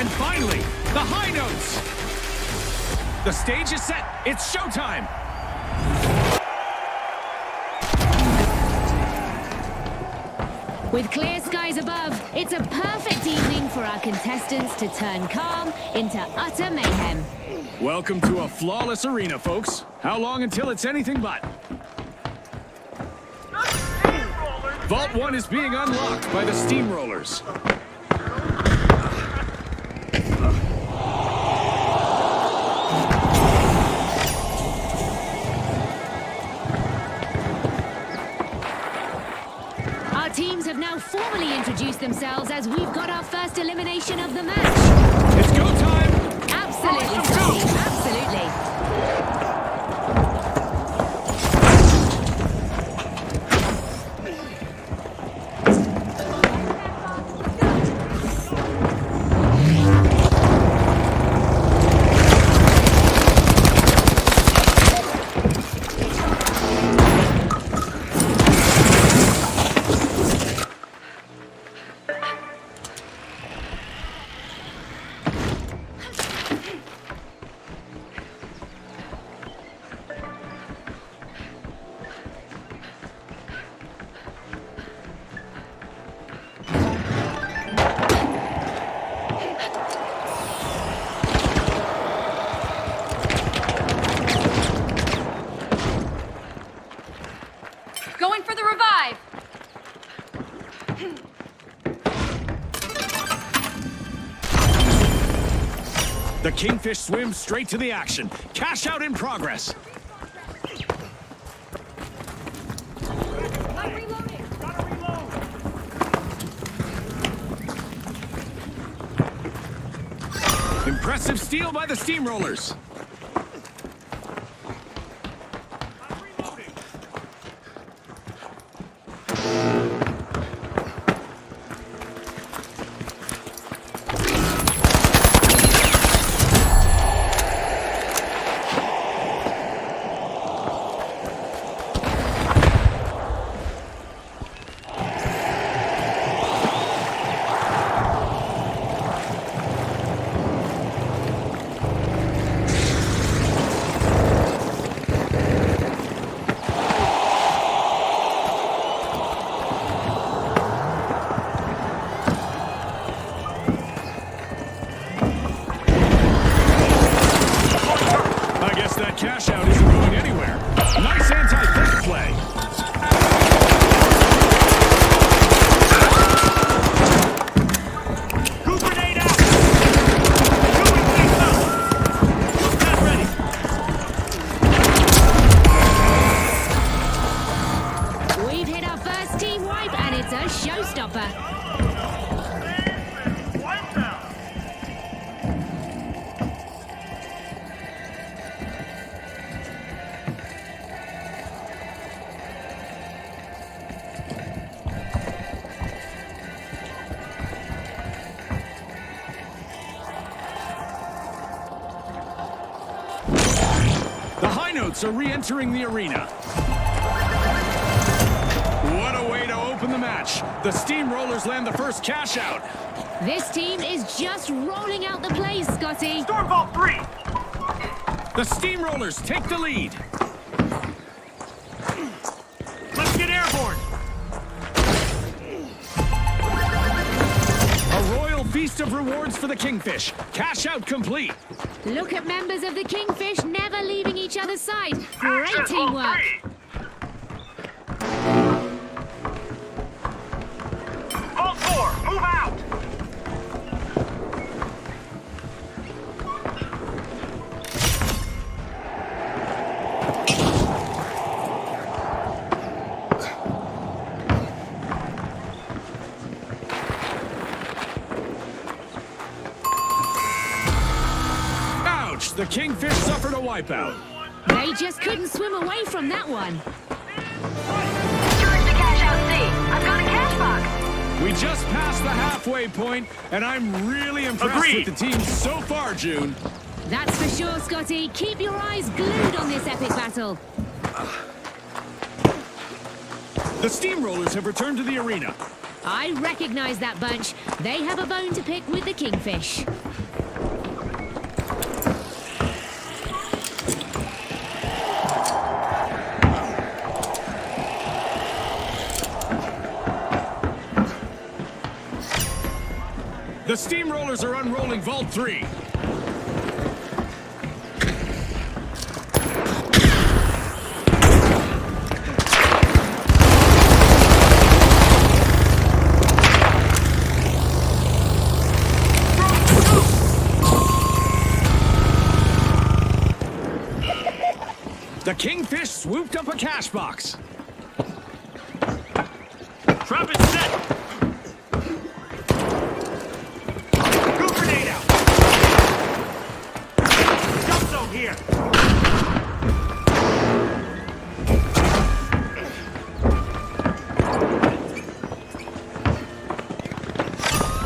And finally, the high notes. The stage is set. It's showtime. With clear skies above, it's a perfect evening for our contestants to turn calm into utter mayhem. Welcome to a flawless arena, folks. How long until it's anything but? Vault 1 is being unlocked by the Steamrollers. Our teams have now formally introduced themselves as we've got our first elimination of the match. It's go time! Absolutely, Steve, absolutely. Going for the revive! The Kingfish swims straight to the action. Cash out in progress. Impressive steal by the Steamrollers. Cash out isn't going anywhere. Nice anti-theft play. Grenade out. Not ready. We've hit our first team wipe and it's a showstopper. The high notes are re-entering the arena. What a way to open the match. The Steamrollers land the first cash out. This team is just rolling out the plays, Scotty. Storm Vault 3! The Steamrollers take the lead. Let's get airborne! A royal feast of rewards for the Kingfish. Cash out complete. Look at members of the Kingfish never leaving each other's side. Great teamwork. Vault 4, move out! The Kingfish suffered a wipeout. They just couldn't swim away from that one. Securing the cash out C. I've got a cash box. We just passed the halfway point, and I'm really impressed Agreed. with the team so far, June. That's for sure, Scotty. Keep your eyes glued on this epic battle. The Steamrollers have returned to the arena. I recognize that bunch. They have a bone to pick with the Kingfish. The steamrollers are unrolling Vault 3. The Kingfish swooped up a cash box. Trap is set. Goo grenade out. Jump zone here.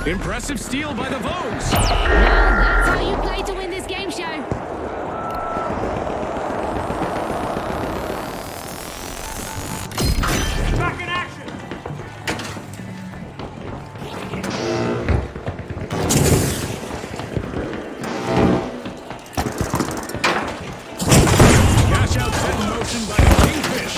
Impressive steal by the Vogues. Well, that's how you play to win this game show. Back in action. Cash out set in motion by the Kingfish.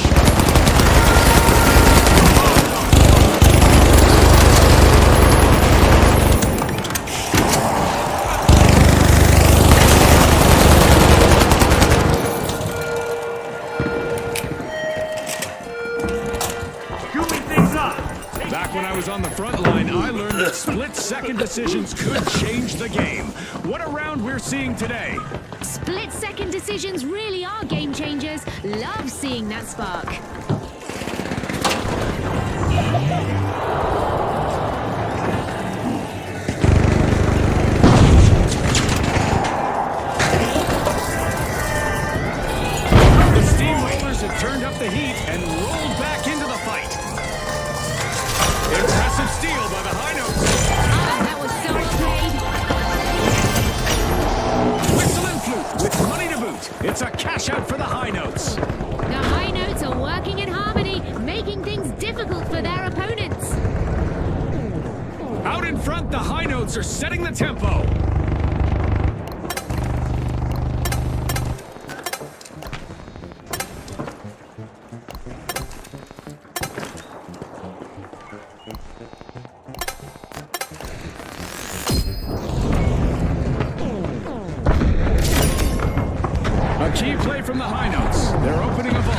Gooming things up. Back when I was on the front line, I learned that split-second decisions could change the game. What a round we're seeing today. Split-second decisions really are game changers. Love seeing that spark. The steamrollers have turned up the heat and rolled back into the fight. Impressive steal by the High Notes. Ah, that was so well played. Whistle and flute with money to boot. It's a cash out for the High Notes. The High Notes are working in harmony, making things difficult for their opponents. Out in front, the High Notes are setting the tempo. A key play from the High Notes. They're opening a vault.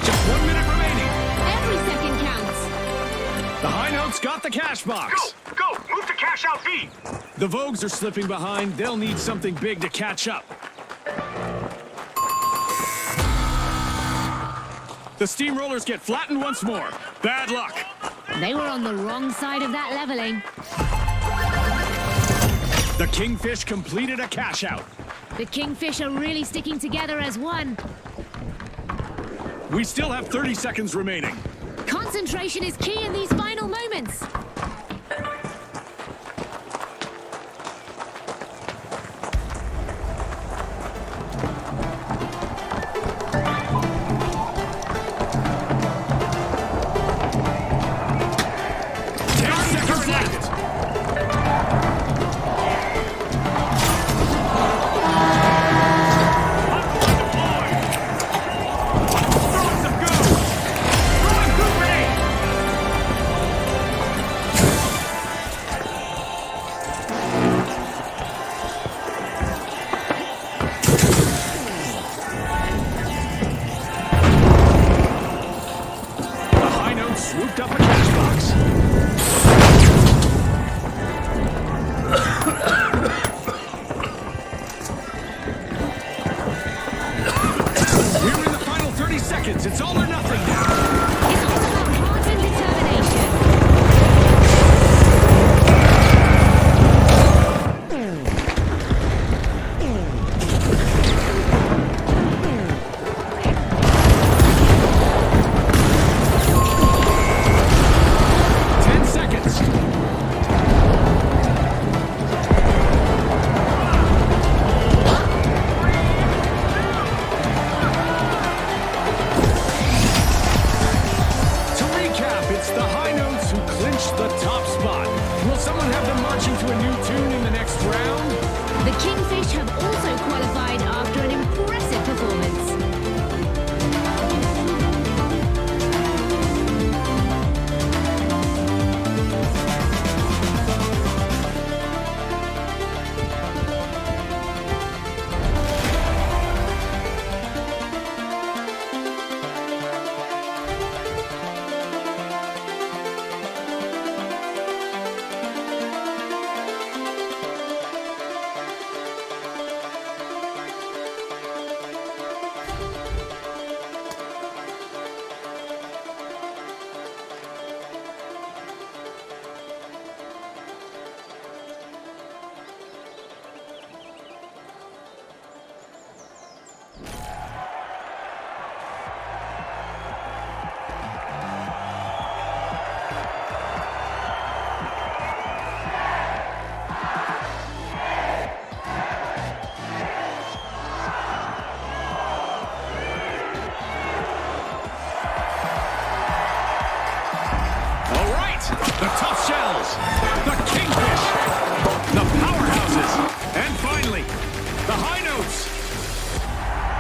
Just 1 minute remaining. Every second counts. The High Notes got the cash box. Go. Move to cash out B. The Vogues are slipping behind. They'll need something big to catch up. The steamrollers get flattened once more. Bad luck. They were on the wrong side of that leveling. The Kingfish completed a cash out. The Kingfish are really sticking together as one. We still have 30 seconds remaining. Concentration is key in these final moments. Seconds left. Throwing some goo. Throwing goo grenade. The High Notes swooped up a cash box. We're in the final 30 seconds. It's all or nothing now. It's all about heart and determination.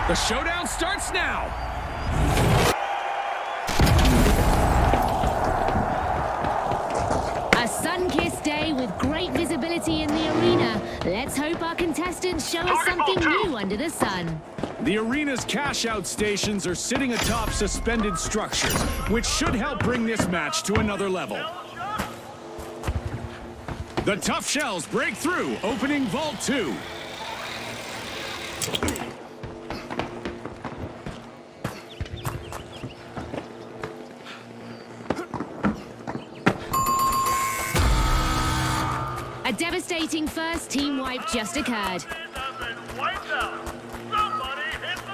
The showdown starts now. A sun-kissed day with great visibility in the arena. Let's hope our contestants show us something new under the sun. The arena's cash-out stations are sitting atop suspended structures, which should help bring this match to another level. The Tough Shells break through, opening Vault 2. A devastating first team wipe just occurred.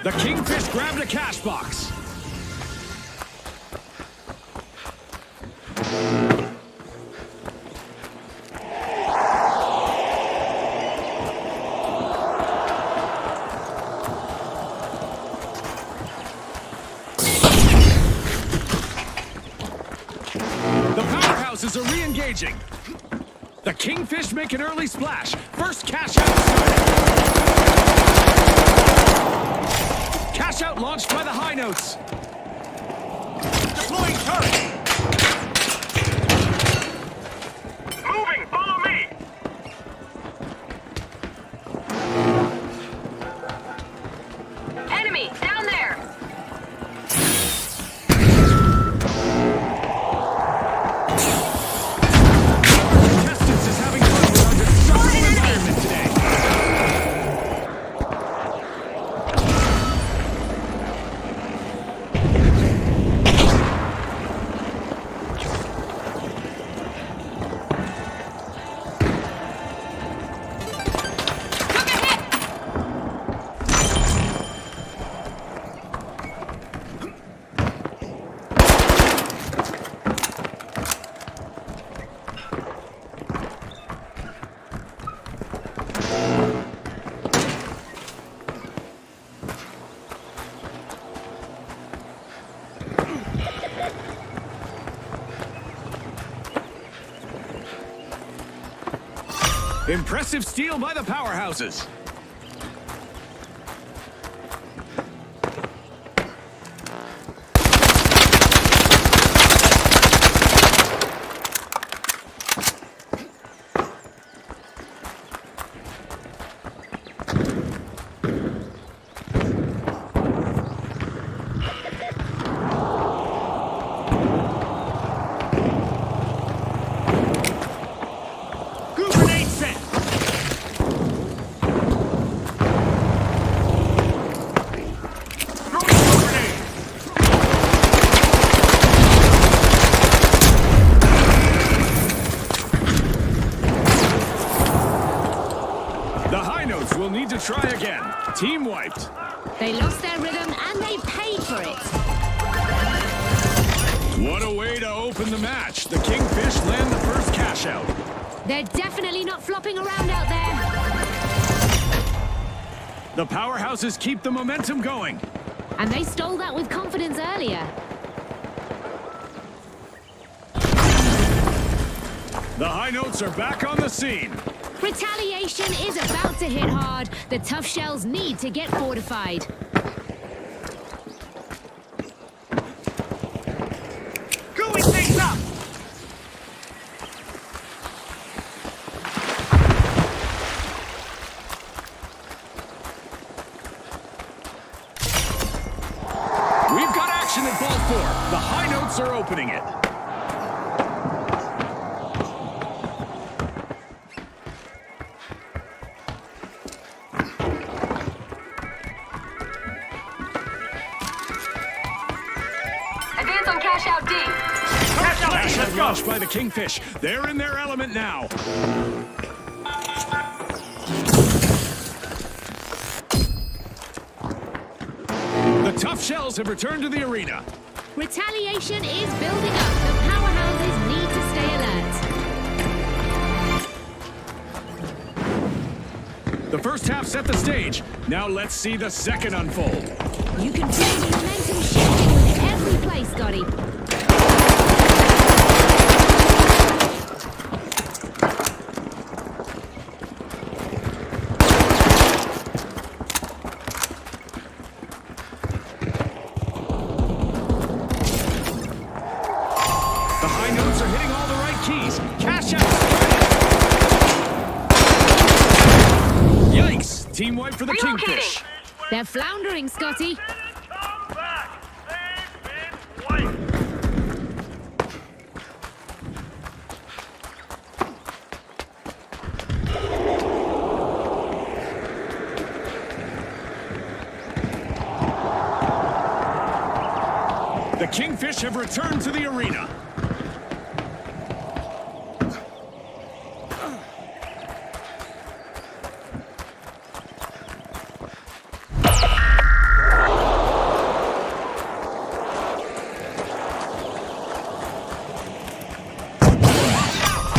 The Kingfish grabbed a cash box. The powerhouses are re-engaging. The Kingfish make an early splash. First cash out started. Cash out launched by the High Notes. Deploying turret. Moving, follow me. Enemy, down there! Contestants is having fun with our destructive environment today. Impressive steal by the powerhouses. Grenade set. Throwing grenade. The High Notes will need to try again. Team wiped. They lost their rhythm and they paid for it. What a way to open the match. The Kingfish land the first cash out. They're definitely not flopping around out there. The powerhouses keep the momentum going. And they stole that with confidence earlier. The High Notes are back on the scene. Retaliation is about to hit hard. The Tough Shells need to get fortified. Cooling things up. We've got action at Vault 4. The High Notes are opening it. Advance on cash out D. Cash out. Cash Let's out go. launched by the Kingfish. They're in their element now. The Tough Shells have returned to the arena. Retaliation is building up. The powerhouses need to stay alert. The first half set the stage. Now let's see the second unfold. You can feel the momentum shifting with every play, Scotty. high notes are hitting all the right keys. Cash out. Yikes! Team wipe for the Relocating. Kingfish. They're floundering, Scotty. Come back! They've been wiped! The Kingfish have returned to the arena.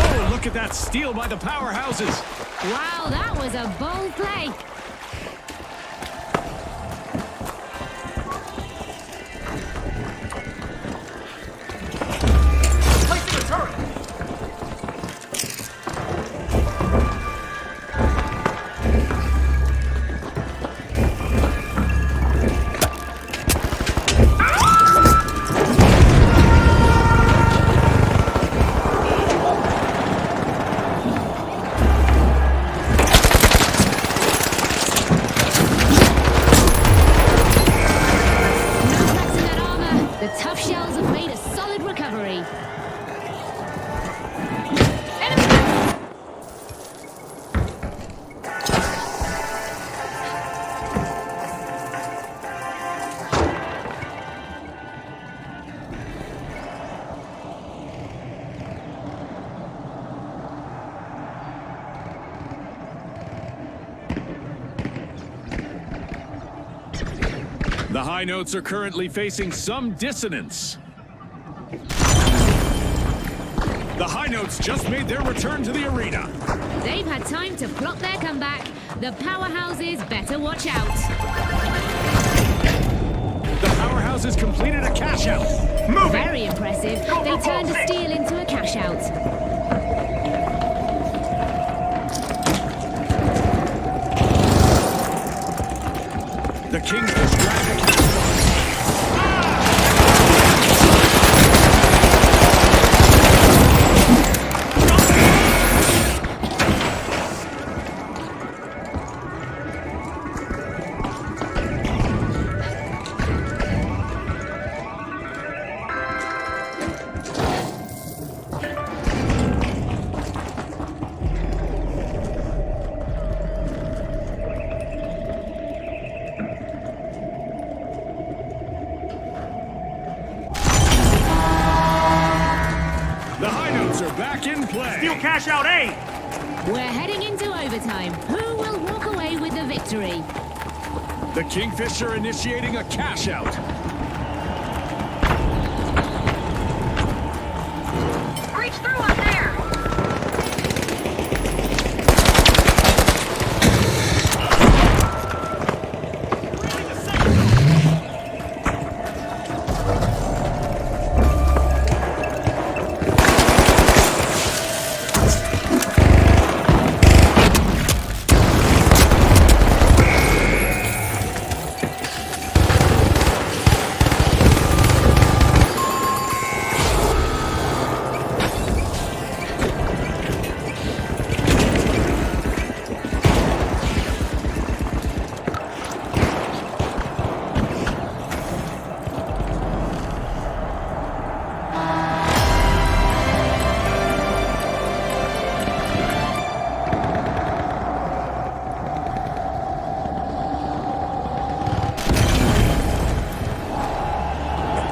Oh, look at that steal by the powerhouses. Wow, that was a bold play. Placing a turret! No cracks in that armor. The tough shells have made a solid recovery. The high notes are currently facing some dissonance. The high notes just made their return to the arena. They've had time to plot their comeback. The powerhouses better watch out. The powerhouses completed a cash out. Very impressive. They turned a steal into a cash out. The Kingfish drag the cash. The high notes are back in play. Steal cash out A! We're heading into overtime. Who will walk away with the victory? The Kingfish are initiating a cash out. Reach through up there!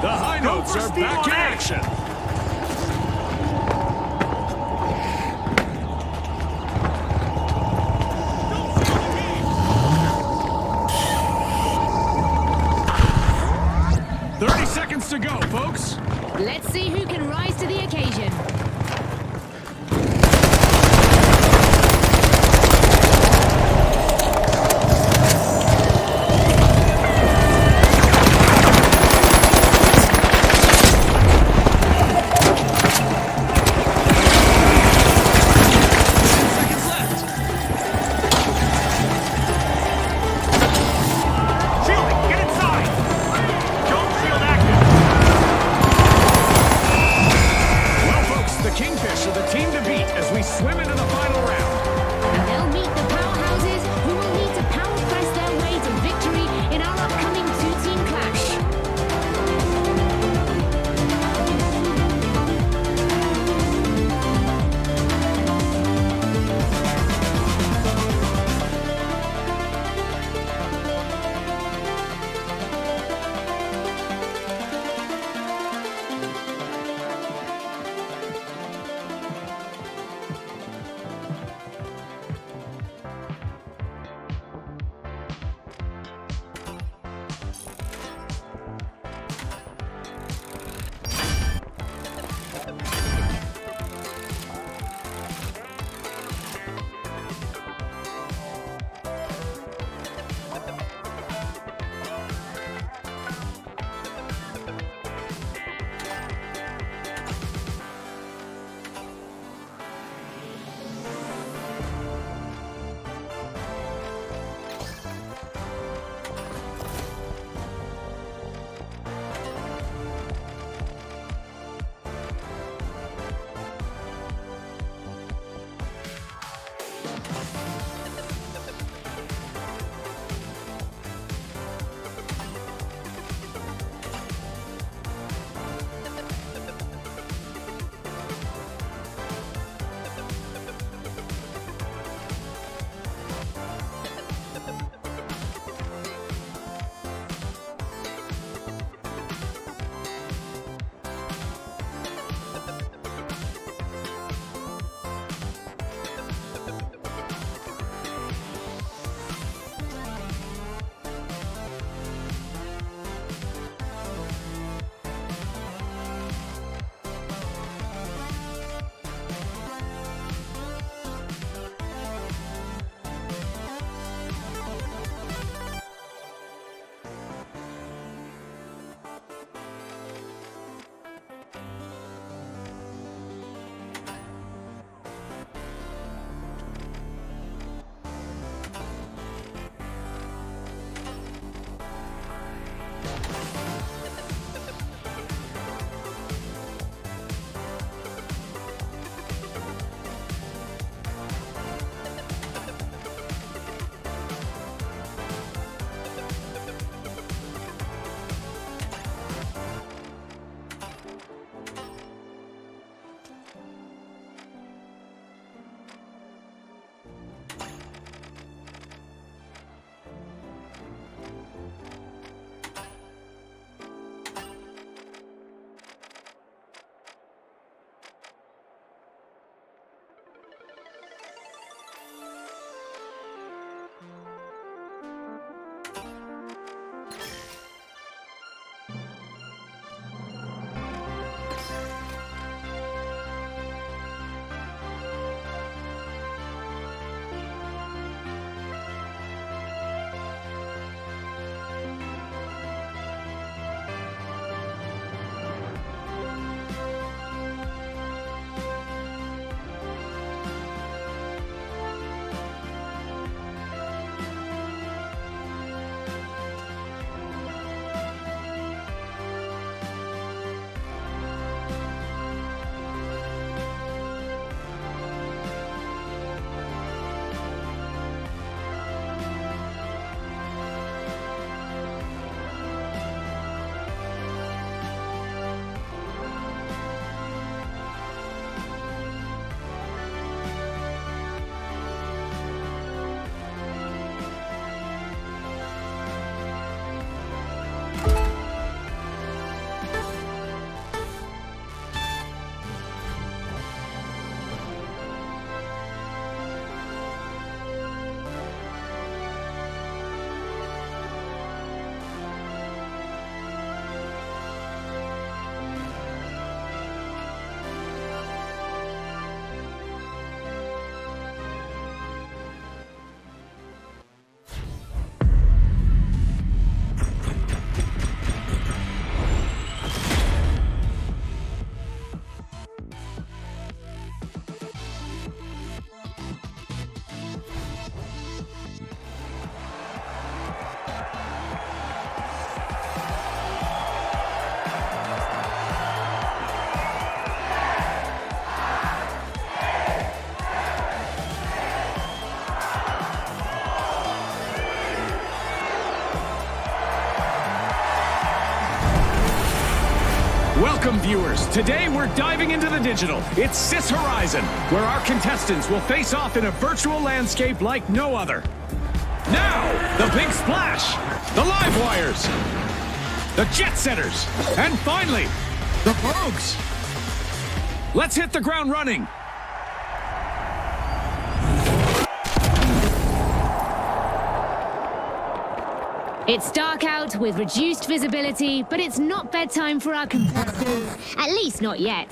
The high notes are back in action. Seconds to go, folks. Let's see who can rise to the occasion. Welcome, viewers. Today we're diving into the digital. It's Sis Horizon, where our contestants will face off in a virtual landscape like no other. Now, the big splash, the live wires, the jet setters, and finally, the Vogues. Let's hit the ground running. It's dark out with reduced visibility, but it's not bedtime for our contestants. At least not yet.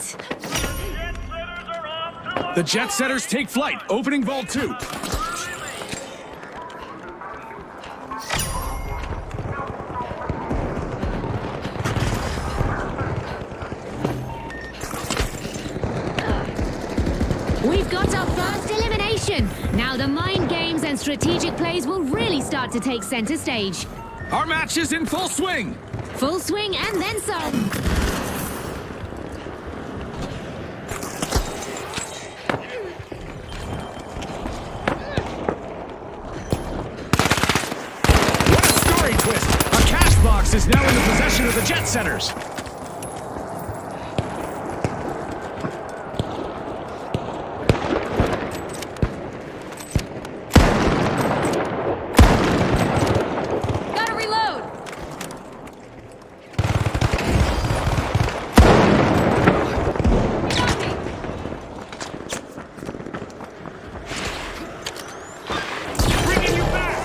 The jet setters take flight, opening Vault 2. We've got our first elimination. Now the mind games and strategic plays will really start to take center stage. Our match is in full swing. Full swing and then some. What a story twist! A cash box is now in the possession of the jet setters. Gotta reload. Bringing you back!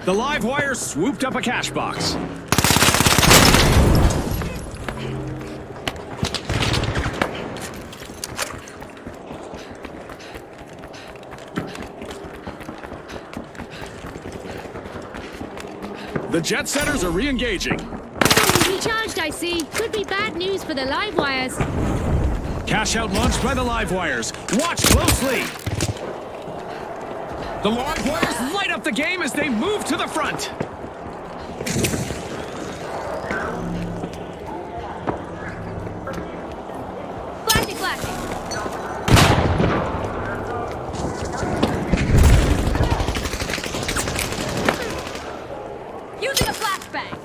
The live wire swooped up a cash box. The jet setters are re-engaging. Recharged, I see. Could be bad news for the live wires. Cash out launched by the live wires. Watch closely. The live wires light up the game as they move to the front. Flashing, flashing. Using a flashbang.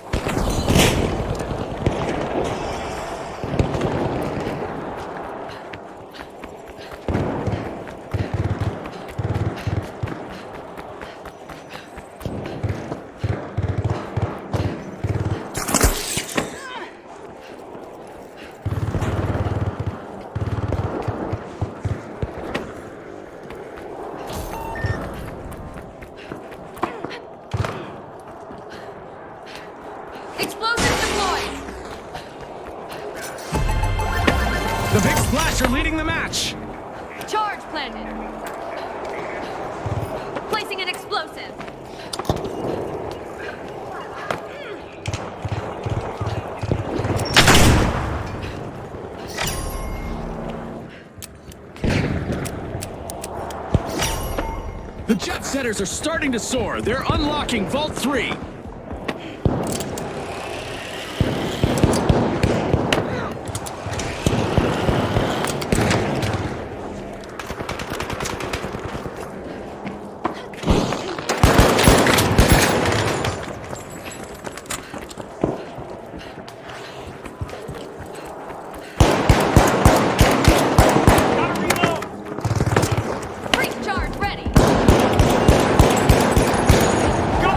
Explosive deployed. The big splash are leading the match. Charge planted. Placing an explosive. The jet setters are starting to soar. They're unlocking Vault 3. Gotta reload! Breach charge ready. Go!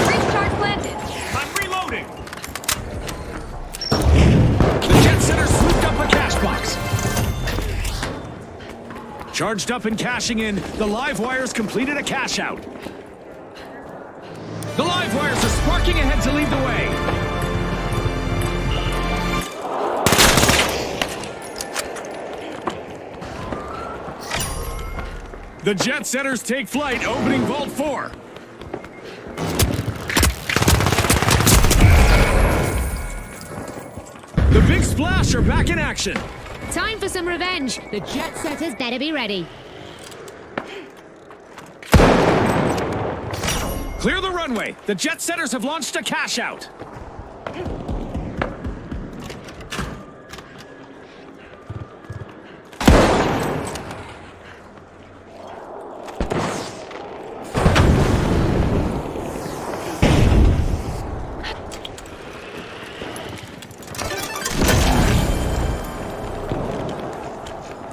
Breach charge planted. I'm reloading! The jet setters swooped up a cash box. Charged up and cashing in, the live wires completed a cash out. The live wires are sparking ahead to lead the way. The jet setters take flight, opening Vault 4. The Big Splash are back in action. Time for some revenge. The jet setters better be ready. Clear the runway. The jet setters have launched a cash out.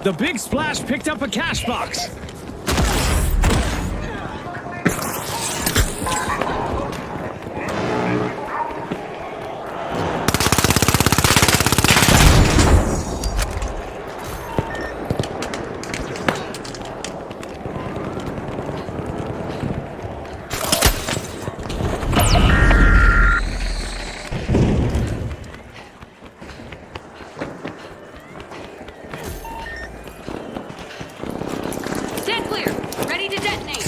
The Big Splash picked up a cash box. Stand clear. Ready to detonate.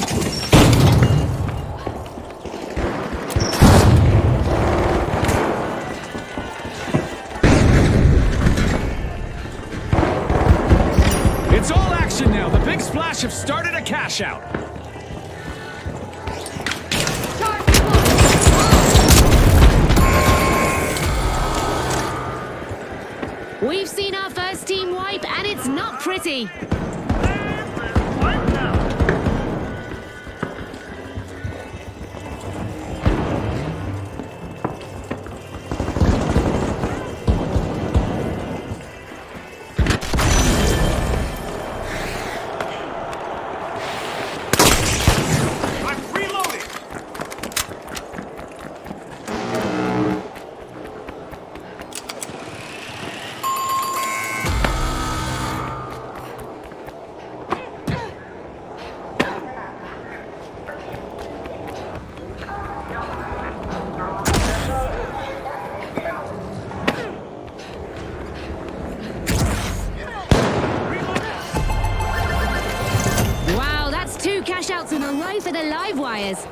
It's all action now. The Big Splash have started a cash out. Charge explosive. We've seen our first team wipe, and it's not pretty. I'm reloading. Wow, that's 2 cash outs in a row for the live wires.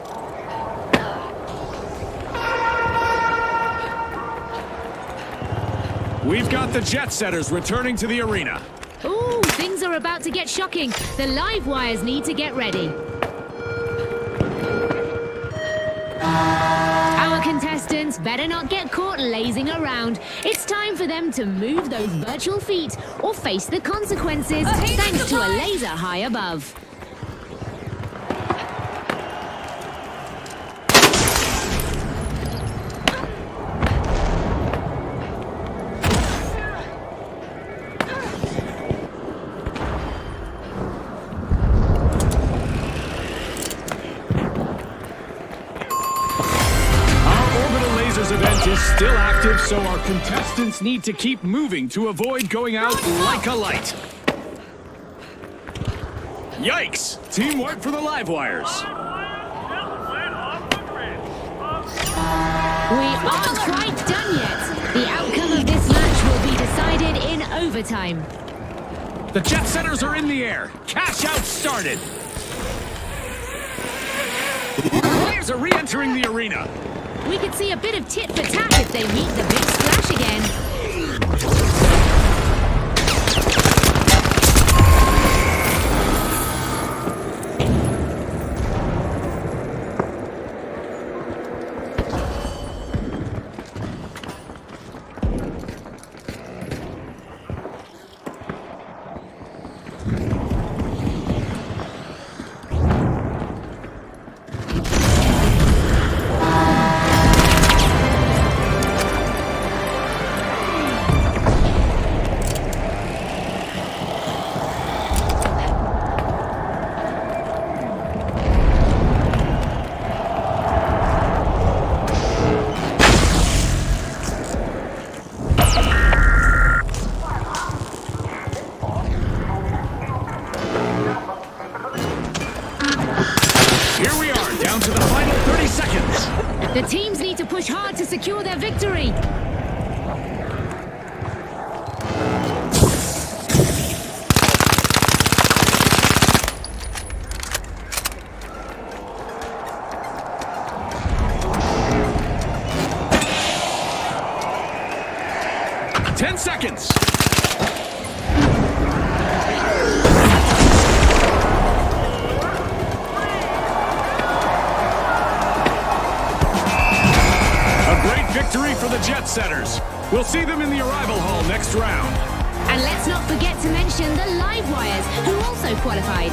We've got the jet setters returning to the arena. Ooh, things are about to get shocking. The live wires need to get ready. Our contestants better not get caught lazing around. It's time for them to move those virtual feet or face the consequences thanks to a laser high above. Our Orbital Lasers event is still active, so our contestants need to keep moving to avoid going out like a light. Yikes! Team wipe for the live wires. We aren't quite done yet. The outcome of this match will be decided in overtime. The jet setters are in the air. Cash out started. Players are re-entering the arena. We could see a bit of tit for tat if they meet the Big Splash again. Here we are, down to the final 30 seconds. The teams need to push hard to secure their victory. 10 seconds. A great victory for the Jet Setters. We'll see them in the arrival hall next round. And let's not forget to mention the Live Wires, who also qualified.